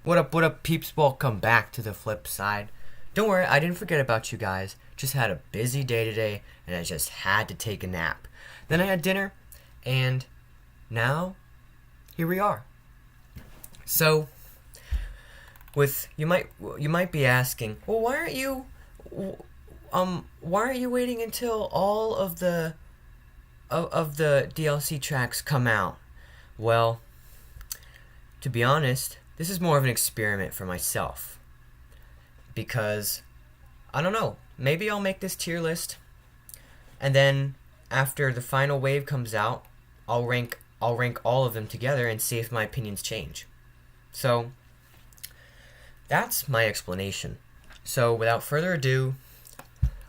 What up, peeps? Welcome back to the flip side. Don't worry, I didn't forget about you guys. Just had a busy day today, and I just had to take a nap. Then I had dinner, and now, here we are. So, with you might be asking, well, why aren't you waiting until all of the DLC tracks come out? Well, to be honest, this is more of an experiment for myself because I don't know. Maybe I'll make this tier list, and then after the final wave comes out, I'll rank all of them together and see if my opinions change. So that's my explanation. So without further ado,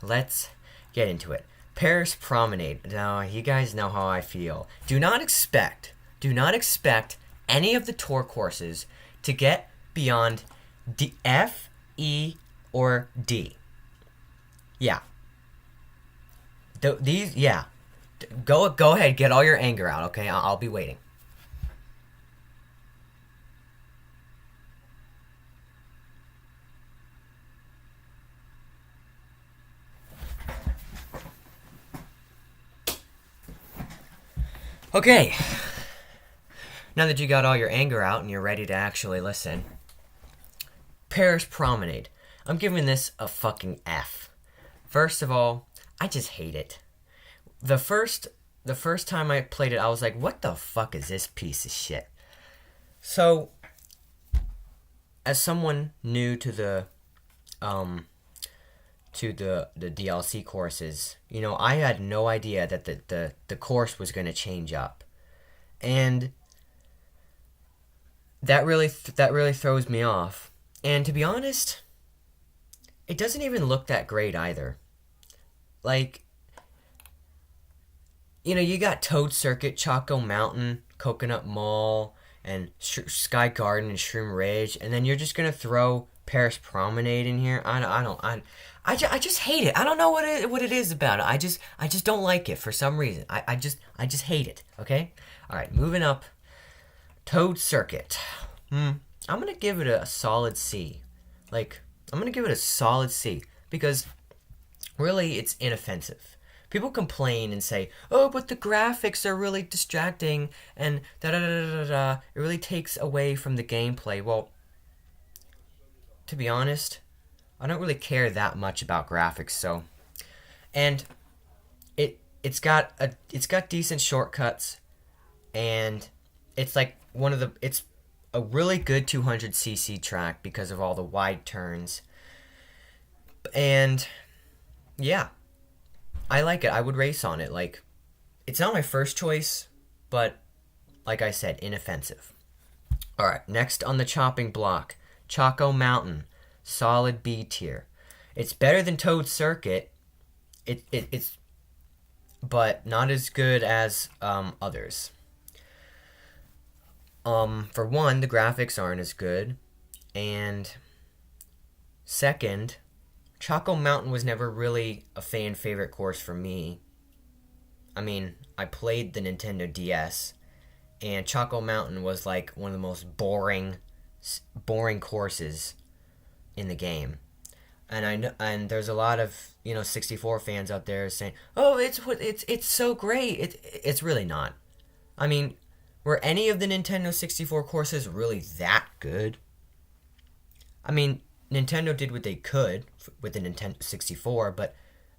let's get into it. Paris Promenade. Now, you guys know how I feel. Do not expect any of the tour courses to get beyond F, E, or D. Yeah. Yeah. Go ahead, get all your anger out, okay? I'll be waiting. Okay. Now that you got all your anger out and you're ready to actually listen, Paris Promenade. I'm giving this a fucking F. First of all, I just hate it. The first time I played it, I was like, what the fuck is this piece of shit? So, as someone new to um the DLC courses, I had no idea that the course was going to change up. And that really throws me off. And to be honest, it doesn't even look that great either. Like, you got Toad Circuit, Choco Mountain, Coconut Mall, and Sky Garden and Shroom Ridge, and then you're just gonna throw Paris Promenade in here. I just hate it. I don't know what it is about it. I just don't like it for some reason. I just hate it. Okay. All right. Moving up, Toad Circuit. I'm gonna give it a solid C. Like, I'm gonna give it a solid C because really it's inoffensive. People complain and say, "Oh, but the graphics are really distracting and da da da da da da. It really takes away from the gameplay." Well, to be honest, I don't really care that much about graphics. So, and it's got decent shortcuts, and it's a really good 200cc track because of all the wide turns. And yeah, I like it. I would race on it. Like, it's not my first choice, but like I said, inoffensive. All right, next on the chopping block, Choco Mountain, solid B tier. It's better than Toad Circuit. It's but not as good as others. For one, the graphics aren't as good, and second, Choco Mountain was never really a fan favorite course for me. I mean, I played the Nintendo DS, and Choco Mountain was like one of the most boring courses in the game. And I know, and there's a lot of 64 fans out there saying, "Oh, it's so great." It's really not. I mean, were any of the Nintendo 64 courses really that good? I mean, Nintendo did what they could with the Nintendo 64, but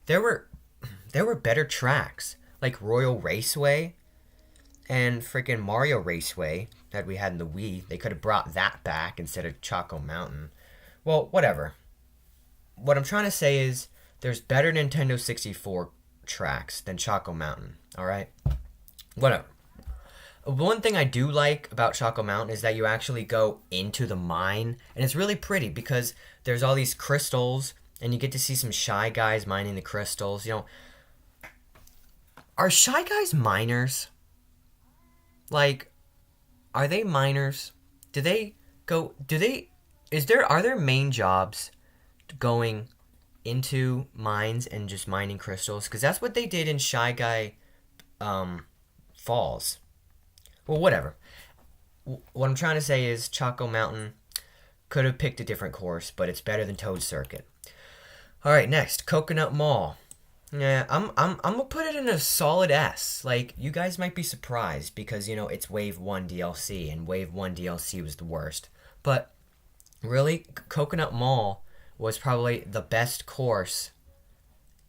there were better tracks like Royal Raceway and freaking Mario Raceway that we had in the Wii. They could have brought that back instead of Choco Mountain. Well, whatever. What I'm trying to say is there's better Nintendo 64 tracks than Choco Mountain, all right? Whatever. One thing I do like about Choco Mountain is that you actually go into the mine, and it's really pretty because there's all these crystals, and you get to see some Shy Guys mining the crystals. Are Shy Guys miners? Like, are they miners? Do they go? Are their main jobs going into mines and just mining crystals? Because that's what they did in Shy Guy Falls. Well, whatever. What I'm trying to say is Choco Mountain, Could have picked a different course, but it's better than Toad Circuit. All right, next, Coconut Mall. Yeah, I'm gonna put it in a solid S. Like, you guys might be surprised because, you know, it's Wave 1 DLC, and Wave 1 DLC was the worst. But really, Coconut Mall was probably the best course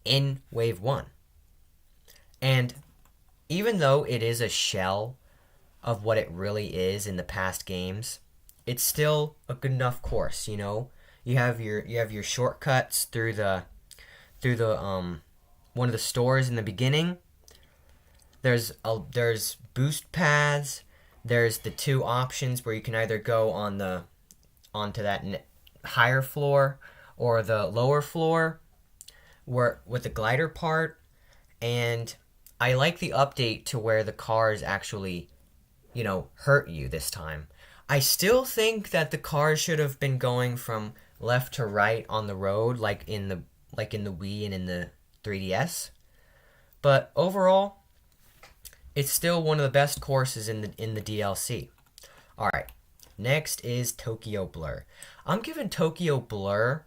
in Wave 1. And even though it is a shell of what it really is in the past games, it's still a good enough course, you know? You have your shortcuts through the one of the stores in the beginning. There's boost paths. There's the two options where you can either go onto that higher floor or the lower floor, where with the glider part. And I like the update to where the cars actually, you know, hurt you this time. I still think that the cars should have been going from left to right on the road, like in the Wii and in the 3DS. But overall, it's still one of the best courses in the DLC. All right, next is Tokyo Blur. I'm giving Tokyo Blur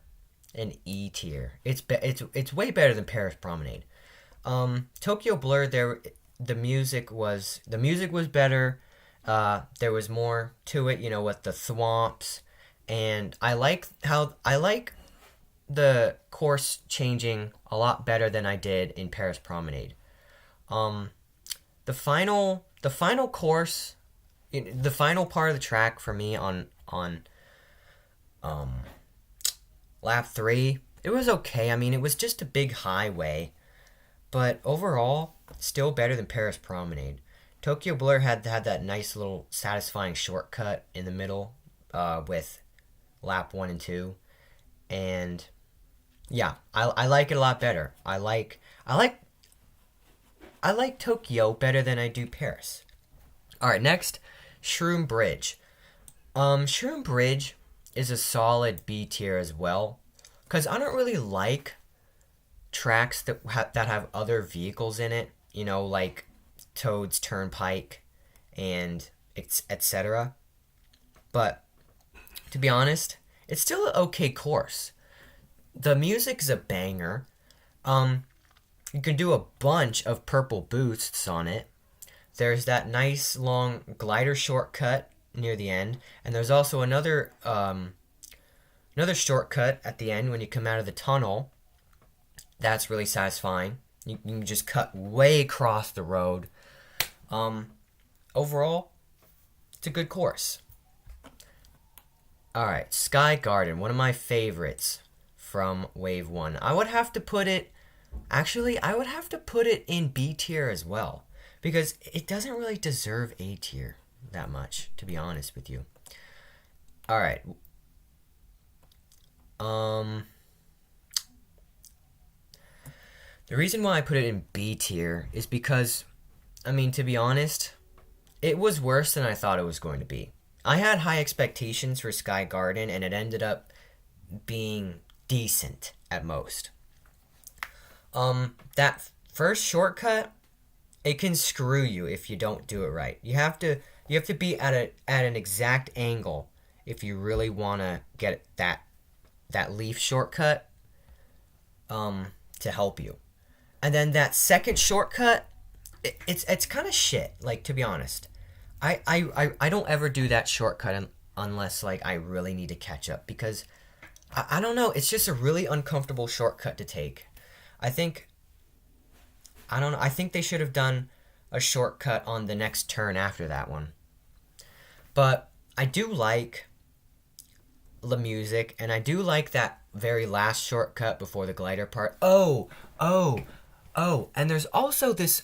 an E tier. It's way better than Paris Promenade. Tokyo Blur, the music was better. There was more to it, you know, with the thwomps, and I like the course changing a lot better than I did in Paris Promenade. The final course, the final part of the track for me on lap 3, it was okay. I mean, it was just a big highway, but overall, still better than Paris Promenade. Tokyo Blur had that nice little satisfying shortcut in the middle with lap 1 and 2, and yeah, I like it a lot better. I like Tokyo better than I do Paris. All right, next, Shroom Bridge. Shroom Bridge is a solid B tier as well, because I don't really like tracks that have other vehicles in it, you know, like Toad's Turnpike and etc. But to be honest, it's still an okay course. The music's a banger. You can do a bunch of purple boosts on it. There's that nice long glider shortcut near the end, and there's also another shortcut at the end when you come out of the tunnel. That's really satisfying. You can just cut way across the road. Overall, it's a good course. Alright, Sky Garden, one of my favorites from Wave 1. I would have to put it in B tier as well, because it doesn't really deserve A tier that much, to be honest with you. Alright. The reason why I put it in B tier is because, I mean, to be honest, it was worse than I thought it was going to be. I had high expectations for Sky Garden, and it ended up being decent at most. That first shortcut, it can screw you if you don't do it right. You have to be at an exact angle if you really want to get that leaf shortcut to help you. And then that second shortcut, it's kind of shit, like, to be honest. I don't ever do that shortcut unless, like, I really need to catch up, because I don't know, it's just a really uncomfortable shortcut to take. I think they should have done a shortcut on the next turn after that one. But I do like the music, and I do like that very last shortcut before the glider part. Oh, and there's also this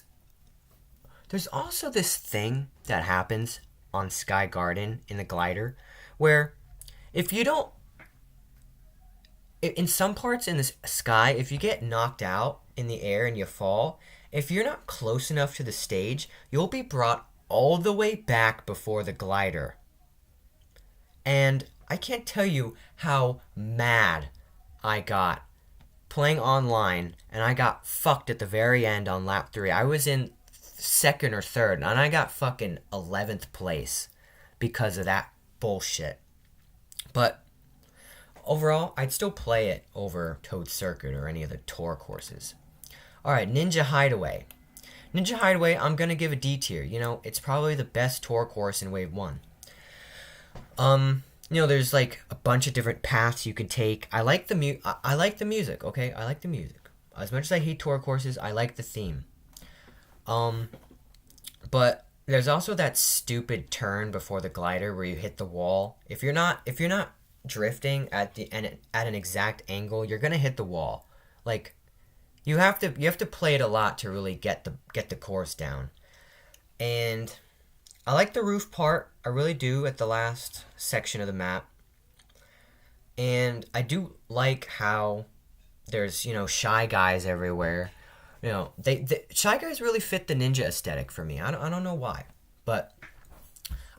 thing that happens on Sky Garden in the glider, where if you don't, in some parts in the sky, if you get knocked out in the air and you fall, if you're not close enough to the stage, you'll be brought all the way back before the glider. And I can't tell you how mad I got playing online, and I got fucked at the very end on lap 3. I was in second or third, and I got fucking 11th place because of that bullshit. But overall, I'd still play it over Toad Circuit or any of the tour courses. Alright, Ninja Hideaway. Ninja Hideaway, I'm gonna give a D tier. You know, it's probably the best tour course in Wave 1. You know, there's like a bunch of different paths you can take. I like the I like the music, okay? I like the music. As much as I hate tour courses, I like the theme. But there's also that stupid turn before the glider where you hit the wall. If you're not drifting at an exact angle, you're gonna hit the wall. Like you have to play it a lot to really get the course down. And I like the roof part, I really do, at the last section of the map. And I do like how there's, you know, shy guys everywhere. You know, they shy guys really fit the ninja aesthetic for me. I don't know why, but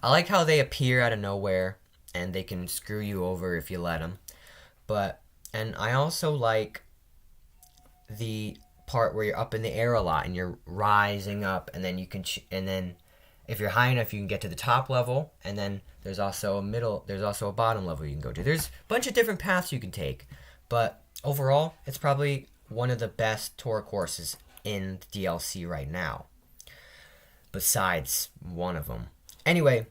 I like how they appear out of nowhere and they can screw you over if you let them. And I also like the part where you're up in the air a lot and you're rising up, and then you can and then if you're high enough, you can get to the top level, and then there's also a bottom level you can go to. There's a bunch of different paths you can take, but overall, it's probably one of the best tour courses in the DLC right now, besides one of them. Anyway,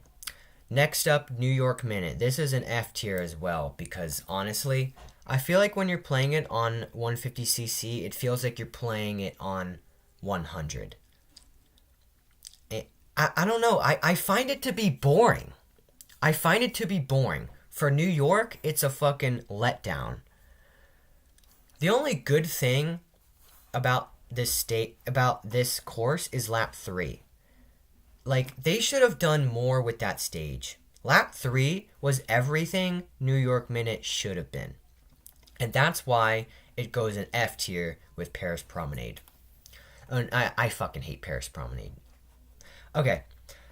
next up, New York Minute. This is an F tier as well, because honestly, I feel like when you're playing it on 150cc, it feels like you're playing it on 100. I don't know. I find it to be boring. For New York, it's a fucking letdown. The only good thing about this course is lap 3. Like, they should have done more with that stage. Lap 3 was everything New York Minute should have been. And that's why it goes in F tier with Paris Promenade. And I fucking hate Paris Promenade. Okay,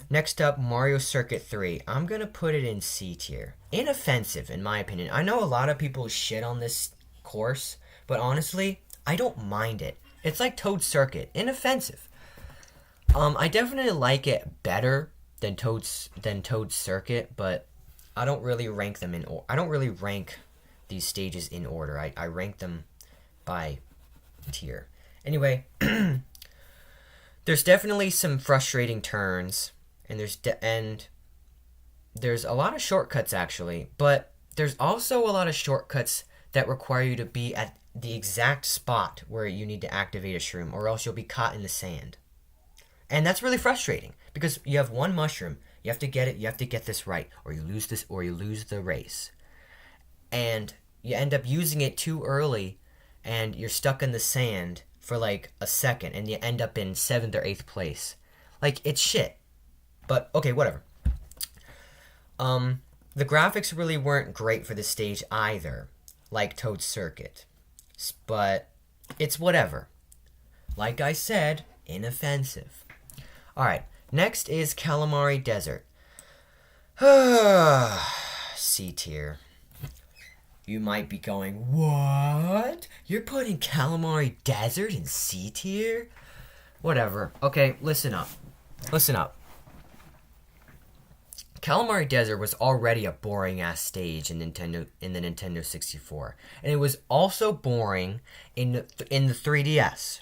next up, Mario Circuit 3. I'm going to put it in C tier. Inoffensive, in my opinion. I know a lot of people shit on this course, but honestly, I don't mind it. It's like Toad Circuit. Inoffensive. I definitely like it better than Toad Circuit, but I don't really rank them I don't really rank these stages in order. I rank them by tier. Anyway, there's definitely some frustrating turns, and there's a lot of shortcuts actually, but there's also a lot of shortcuts that require you to be at the exact spot where you need to activate a shroom, or else you'll be caught in the sand. And that's really frustrating, because you have one mushroom, you have to get it, you have to get this right, or you lose the race. And you end up using it too early, and you're stuck in the sand for like a second, and you end up in 7th or 8th place. Like, it's shit. But, okay, whatever. The graphics really weren't great for this stage either, like Toad Circuit. But it's whatever. Like I said, inoffensive. Alright, next is Calamari Desert. C tier. You might be going, what? You're putting Calamari Desert in C tier? Whatever. Okay, listen up. Calamari Desert was already a boring-ass stage in the Nintendo 64. And it was also boring in the 3DS.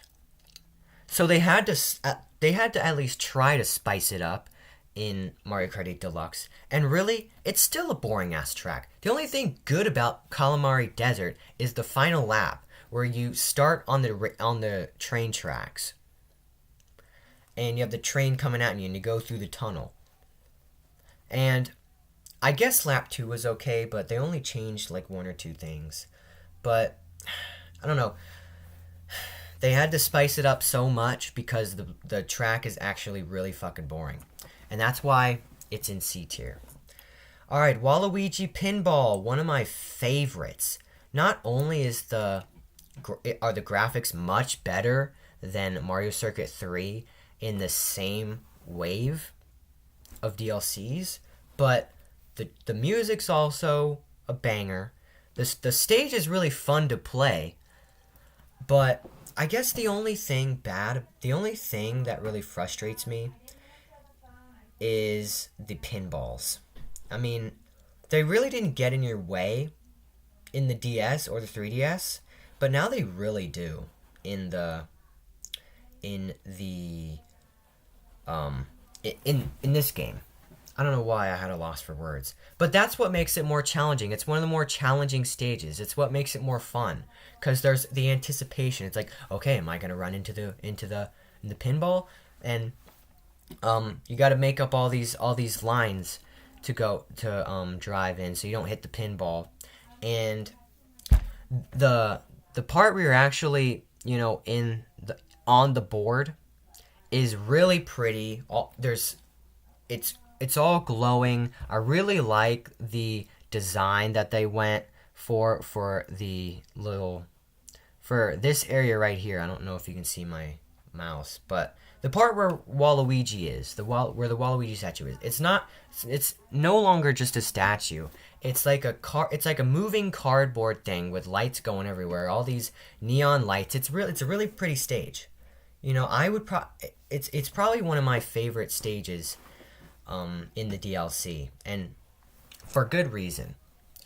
So they had to at least try to spice it up in Mario Kart 8 Deluxe, and really, it's still a boring-ass track. The only thing good about Calamari Desert is the final lap, where you start on the train tracks, and you have the train coming at you, and you go through the tunnel. And I guess lap 2 was okay, but they only changed like 1 or 2 things. But, I don't know. They had to spice it up so much because the track is actually really fucking boring. And that's why it's in C tier. Alright, Waluigi Pinball, one of my favorites. Not only are the graphics much better than Mario Circuit 3 in the same wave of DLCs, but the music's also a banger. The stage is really fun to play, but I guess the only thing that really frustrates me is the pinballs. I mean, they really didn't get in your way in the DS or the 3DS, but now they really do in the in this game. I don't know why I had a loss for words, but that's what makes it more challenging. It's one of the more challenging stages. It's what makes it more fun because there's the anticipation. It's like, okay, am I gonna run into the pinball? And you got to make up all these lines to go to drive in, so you don't hit the pinball. And the part where you're actually on the board is really pretty. It's all glowing. I really like the design that they went for this area right here. I don't know if you can see my mouse, but the part where Waluigi is, where the Waluigi statue is, it's no longer just a statue. It's like a moving cardboard thing with lights going everywhere, all these neon lights. It's a really pretty stage. It's probably one of my favorite stages in the DLC, and for good reason.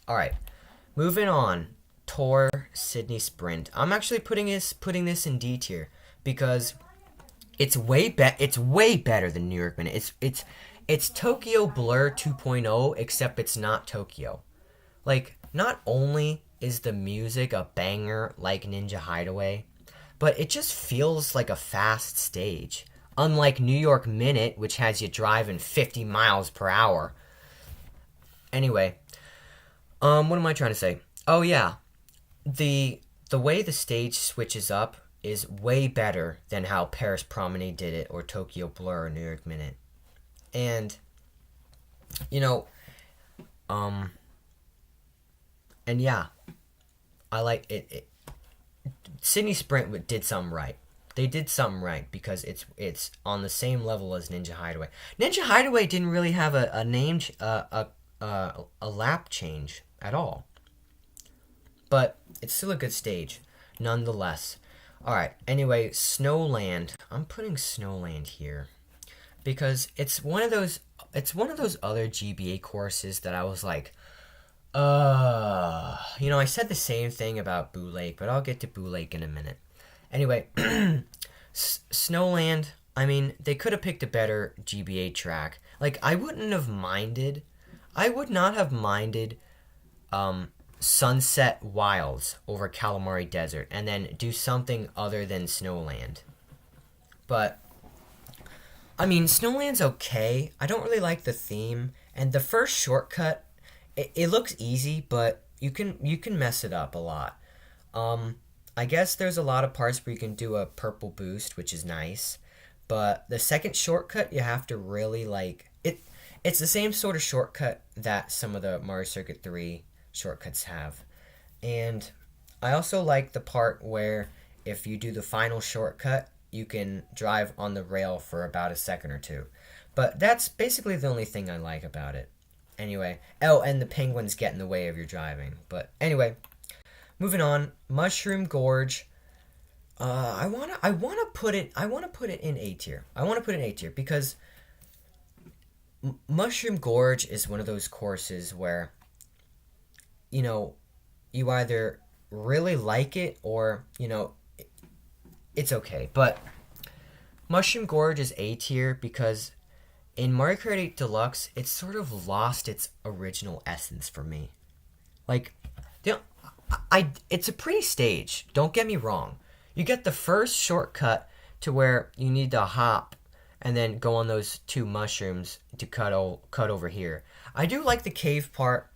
All right, moving on. Tour Sydney Sprint. I'm actually putting this in D tier because it's way better than New York Minute. It's Tokyo Blur 2.0, except it's not Tokyo. Like, not only is the music a banger like Ninja Hideaway, but it just feels like a fast stage. Unlike New York Minute, which has you driving 50 miles per hour. Anyway, what am I trying to say? Oh yeah, the way the stage switches up is way better than how Paris Promenade did it, or Tokyo Blur, or New York Minute. And, and yeah, I like it. Sydney Sprint did something right. They did something right because it's on the same level as Ninja Hideaway. Ninja Hideaway didn't really have a lap change at all, but it's still a good stage, nonetheless. All right. Anyway, Snowland. I'm putting Snowland here because it's one of those other GBA courses that I was like, I said the same thing about Boo Lake, but I'll get to Boo Lake in a minute. Anyway, Snowland, I mean, they could have picked a better GBA track. Like, I would not have minded Sunset Wilds over Calamari Desert and then do something other than Snowland. But, I mean, Snowland's okay. I don't really like the theme. And the first shortcut, it looks easy, but you can mess it up a lot. I guess there's a lot of parts where you can do a purple boost, which is nice. But the second shortcut, you have to really like it. It's the same sort of shortcut that some of the Mario Circuit 3 shortcuts have. And I also like the part where if you do the final shortcut, you can drive on the rail for about a second or two. But that's basically the only thing I like about it. Anyway, and the penguins get in the way of your driving. But anyway, moving on, Mushroom Gorge. I wanna put it in A tier. I want to put it in A tier because Mushroom Gorge is one of those courses where you either really like it or it's okay. But Mushroom Gorge is A tier because in Mario Kart 8 Deluxe, it's sort of lost its original essence for me. Like, it's a pretty stage. Don't get me wrong. You get the first shortcut to where you need to hop and then go on those two mushrooms to cut over here. I do like the cave part,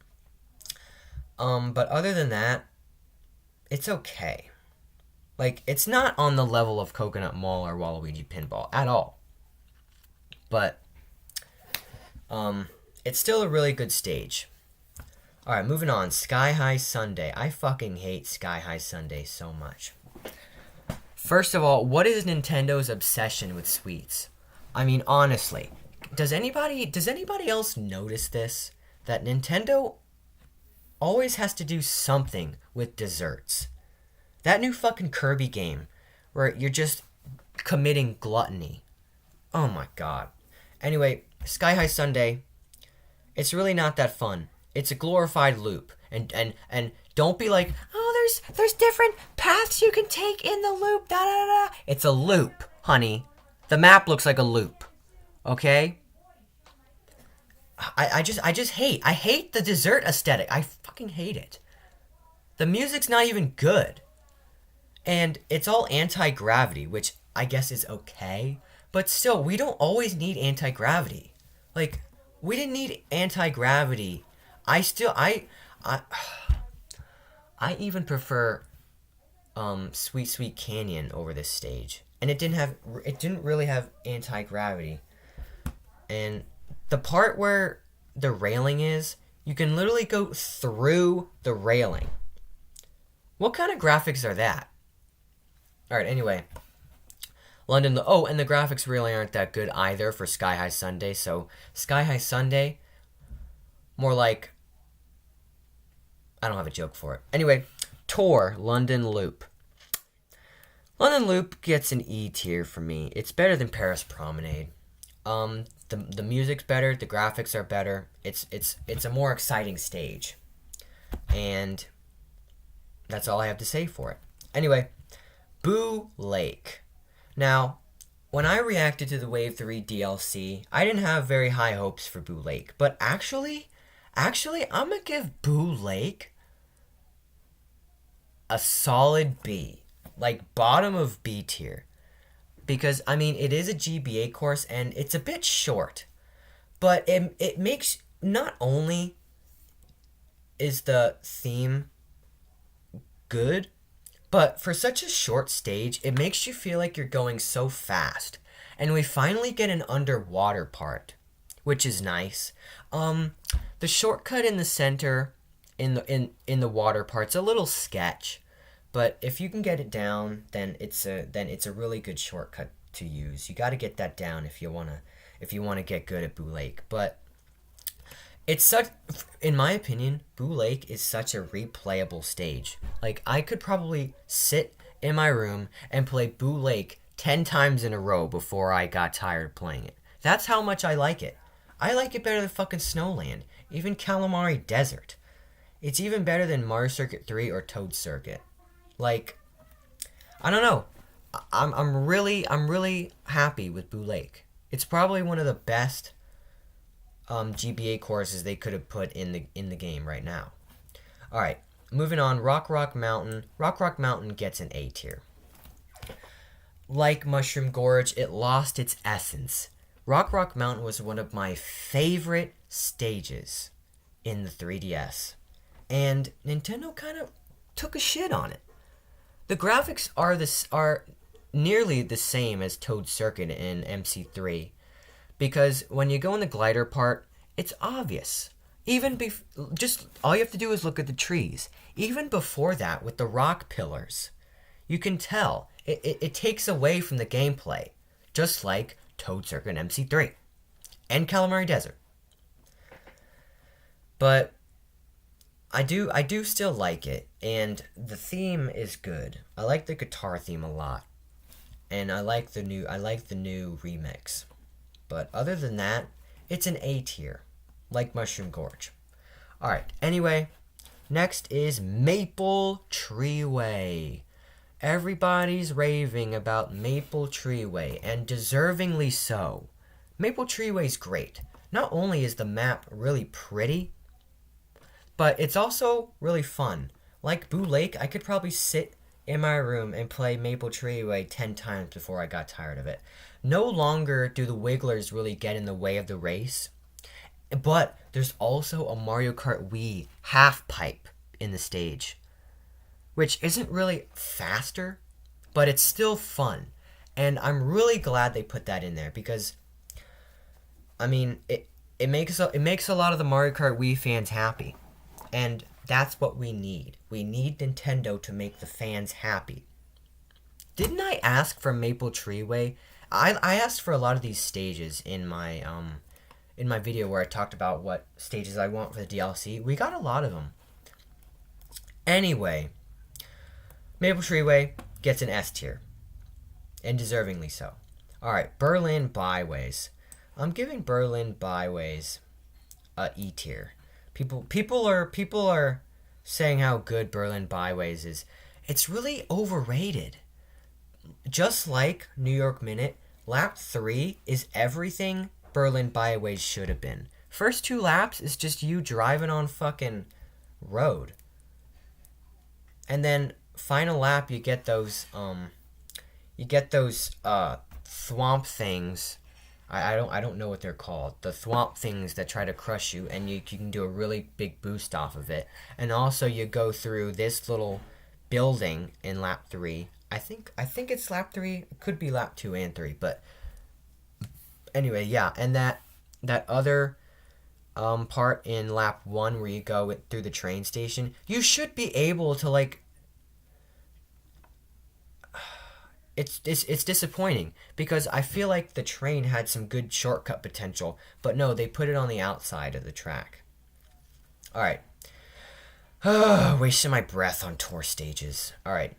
but other than that, it's okay. Like, it's not on the level of Coconut Mall or Waluigi Pinball at all. But it's still a really good stage. Alright, moving on. Sky High Sundae. I fucking hate Sky High Sundae so much. First of all, what is Nintendo's obsession with sweets? I mean, honestly, does anybody else notice this? That Nintendo always has to do something with desserts. That new fucking Kirby game, where you're just committing gluttony. Oh my god. Anyway, Sky High Sundae, it's really not that fun. It's a glorified loop. And don't be like, oh, there's different paths you can take in the loop. Da da da. It's a loop, honey. The map looks like a loop. Okay? I just hate the desert aesthetic. I fucking hate it. The music's not even good. And it's all anti-gravity, which I guess is okay. But still, we don't always need anti-gravity. Like, we didn't need anti-gravity. I I even prefer Sweet Sweet Canyon over this stage. And it didn't really have anti-gravity. And the part where the railing is, you can literally go through the railing. What kind of graphics are that? Alright, anyway. London, and the graphics really aren't that good either for Sky High Sunday. So, Sky High Sunday, more like, I don't have a joke for it. Anyway, Tour, London Loop. London Loop gets an E tier for me. It's better than Paris Promenade. The music's better, the graphics are better. It's a more exciting stage. And that's all I have to say for it. Anyway, Boo Lake. Now, when I reacted to the Wave 3 DLC, I didn't have very high hopes for Boo Lake. But actually, I'm going to give Boo Lake a solid B. Like, bottom of B tier. Because, I mean, it is a GBA course, and it's a bit short. But it makes, not only is the theme good, but for such a short stage, it makes you feel like you're going so fast. And we finally get an underwater part, which is nice. The shortcut in the center, in the water part's a little sketch, but if you can get it down, then it's a really good shortcut to use. You got to get that down if you wanna get good at Boo Lake. But it's such, in my opinion, Boo Lake is such a replayable stage. Like, I could probably sit in my room and play Boo Lake 10 times in a row before I got tired of playing it. That's how much I like it. I like it better than fucking Snowland, even Calamari Desert. It's even better than Mario Circuit 3 or Toad Circuit. Like, I don't know. I'm really happy with Boo Lake. It's probably one of the best GBA courses they could have put in the game right now. All right, moving on. Rock Rock Mountain. Rock Rock Mountain gets an A tier. Like Mushroom Gorge, it lost its essence. Rock Rock Mountain was one of my favorite stages in the 3DS, and Nintendo kind of took a shit on it. The graphics are nearly the same as Toad Circuit in MC3. Because when you go in the glider part, it's obvious. Just all you have to do is look at the trees. Even before that, with the rock pillars, you can tell it takes away from the gameplay, just like Toad Circuit MC3 and Calamari Desert. But I do still like it, and the theme is good. I like the guitar theme a lot, and I like the new remix. But other than that, it's an A tier, like Mushroom Gorge. Alright, anyway, next is Maple Treeway. Everybody's raving about Maple Treeway, and deservingly so. Maple Treeway's great. Not only is the map really pretty, but it's also really fun. Like Boo Lake, I could probably sit in my room and play Maple Treeway 10 times before I got tired of it. No longer do the wigglers really get in the way of the race, but there's also a Mario Kart Wii half pipe in the stage, which isn't really faster, but it's still fun. And I'm really glad they put that in there because, I mean, it makes a lot of the Mario Kart Wii fans happy. And that's what we need. We need Nintendo to make the fans happy. Didn't I ask for Maple Treeway? I asked for a lot of these stages in my video where I talked about what stages I want for the DLC. We got a lot of them. Anyway, Maple Treeway gets an S tier, and deservingly so. Alright, Berlin Byways. I'm giving Berlin Byways a E tier. People are saying how good Berlin Byways is. It's really overrated. Just like New York Minute, lap 3 is everything Berlin Byways should have been. First 2 laps is just you driving on fucking road. And then final lap you get those thwomp things. I don't know what they're called. The thwomp things that try to crush you, and you can do a really big boost off of it. And also you go through this little building in lap 3. I think it's lap 3. It could be lap 2 and 3, but anyway, yeah. And that other part in lap 1 where you go through the train station, you should be able to like. It's disappointing because I feel like the train had some good shortcut potential, but no, they put it on the outside of the track. All right. Wasting my breath on tour stages. All right.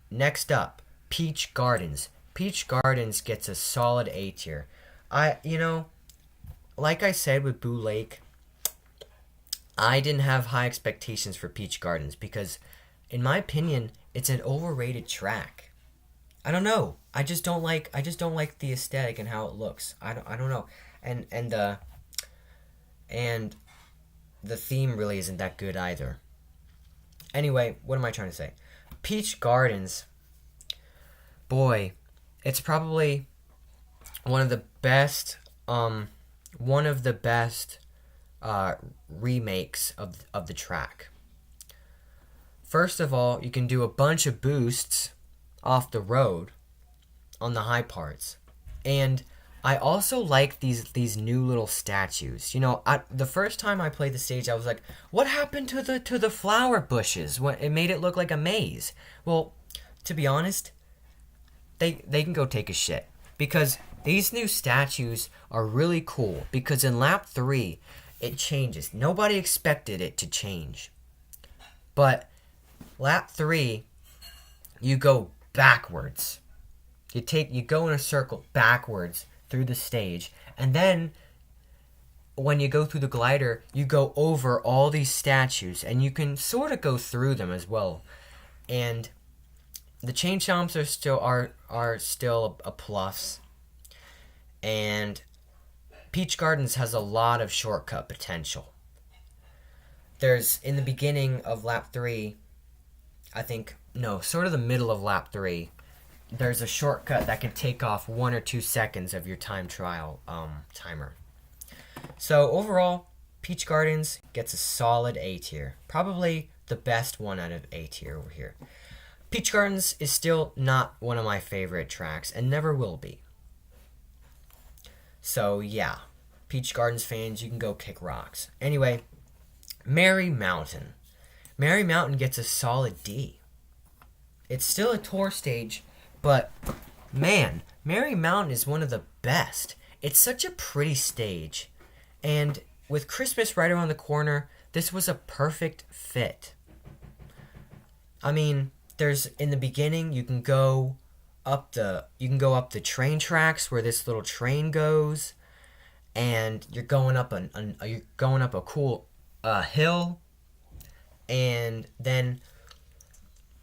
Next up, Peach Gardens. Peach Gardens gets a solid A tier. Like I said with Boo Lake, I didn't have high expectations for Peach Gardens because, in my opinion, it's an overrated track. I don't know. I just don't like the aesthetic and how it looks. I don't know. And the theme really isn't that good either. Anyway, what am I trying to say? Peach Gardens, boy, it's probably one of the best remakes of the track. First of all, you can do a bunch of boosts off the road on the high parts, and I also like these new little statues. The first time I played the stage, I was like, "What happened to the flower bushes? It made it look like a maze." Well, to be honest, they can go take a shit because these new statues are really cool. Because in lap 3, it changes. Nobody expected it to change, but lap 3, you go backwards. You go in a circle backwards through the stage, and then when you go through the glider, you go over all these statues, and you can sort of go through them as well. And the chain chomps are still a plus. And Peach Gardens has a lot of shortcut potential. There's in the beginning of lap 3, sort of the middle of lap 3, there's a shortcut that can take off 1 or 2 seconds of your time trial timer. So overall, Peach Gardens gets a solid A tier. Probably the best one out of A tier over here. Peach Gardens is still not one of my favorite tracks and never will be. So yeah, Peach Gardens fans, you can go kick rocks. Anyway, Merry Mountain. Merry Mountain gets a solid D. It's still a tour stage, but man, Merry Mountain is one of the best. It's such a pretty stage, and with Christmas right around the corner, this was a perfect fit. I mean, there's in the beginning you can go up the train tracks where this little train goes, and you're going up a cool hill, and then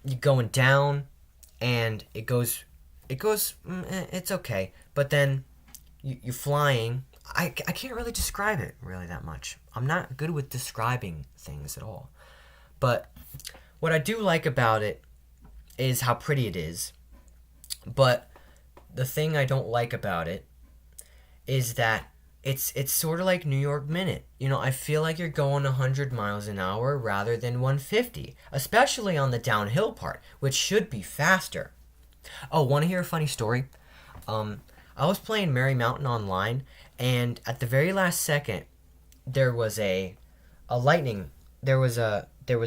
you're going down, and it's okay, but then you're flying. I can't really describe it really that much. I'm not good with describing things at all. But what I do like about it is how pretty it is. But the thing I don't like about it is that it's sort of like New York Minute. I feel like you're going 100 miles an hour rather than 150, especially on the downhill part, which should be faster. Oh, want to hear a funny story? I was playing Merry Mountain online, and at the very last second, there was lightning. There was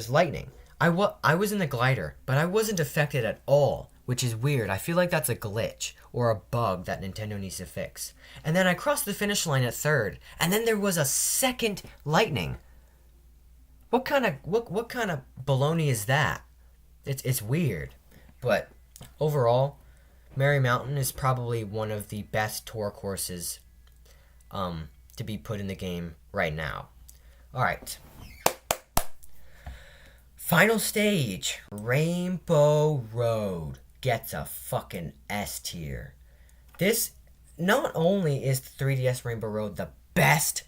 lightning. I was in the glider, but I wasn't affected at all, which is weird. I feel like that's a glitch or a bug that Nintendo needs to fix. And then I crossed the finish line at third, and then there was a second lightning. What kind of baloney is that? It's weird, but overall, Merry Mountain is probably one of the best tour courses to be put in the game right now. All right, Final stage, Rainbow Road gets a fucking S tier. This, not only is the 3DS Rainbow Road the best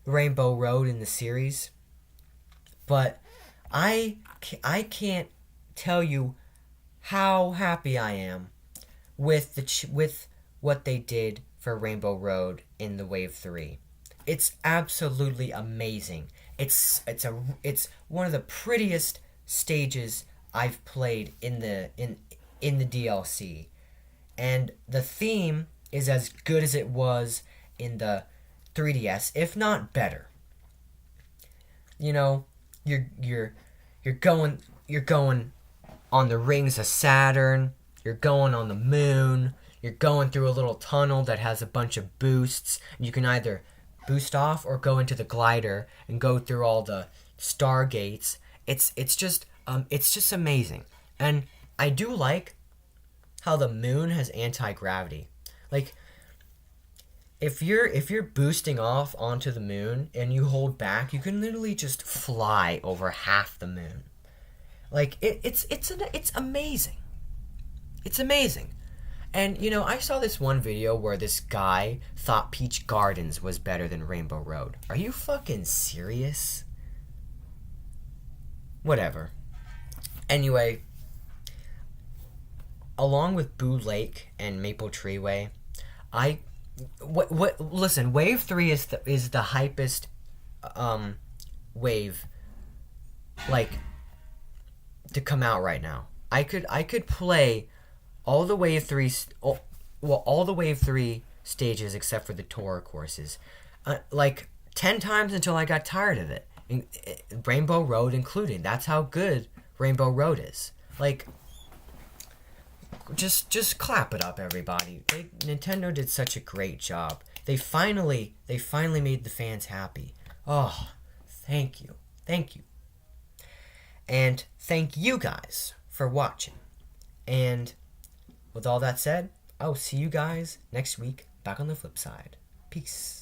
Rainbow Road in the series, but I can't tell you how happy I am with with what they did for Rainbow Road in the Wave 3. It's absolutely amazing. It's one of the prettiest stages I've played in the DLC. And the theme is as good as it was in the 3DS, if not better. You know, you're going on the rings of Saturn, you're going on the moon, you're going through a little tunnel that has a bunch of boosts. You can either boost off or go into the glider and go through all the stargates. It's just amazing. And I do like how the moon has anti-gravity. Like if you're boosting off onto the moon and you hold back, you can literally just fly over half the moon. Like it's amazing. It's amazing. And I saw this one video where this guy thought Peach Gardens was better than Rainbow Road. Are you fucking serious? Whatever. Anyway, along with Boo Lake and Maple Treeway, listen, Wave 3 is the hypest wave like to come out right now. I could play all the Wave 3 all the Wave 3 stages except for the tour courses like 10 times until I got tired of it. Rainbow Road included. That's how good Rainbow Road is. Like just clap it up, everybody. Nintendo did such a great job. They finally made the fans happy. Oh, thank you. And thank you guys for watching. And with all that said, I'll see you guys next week back on the flip side. Peace.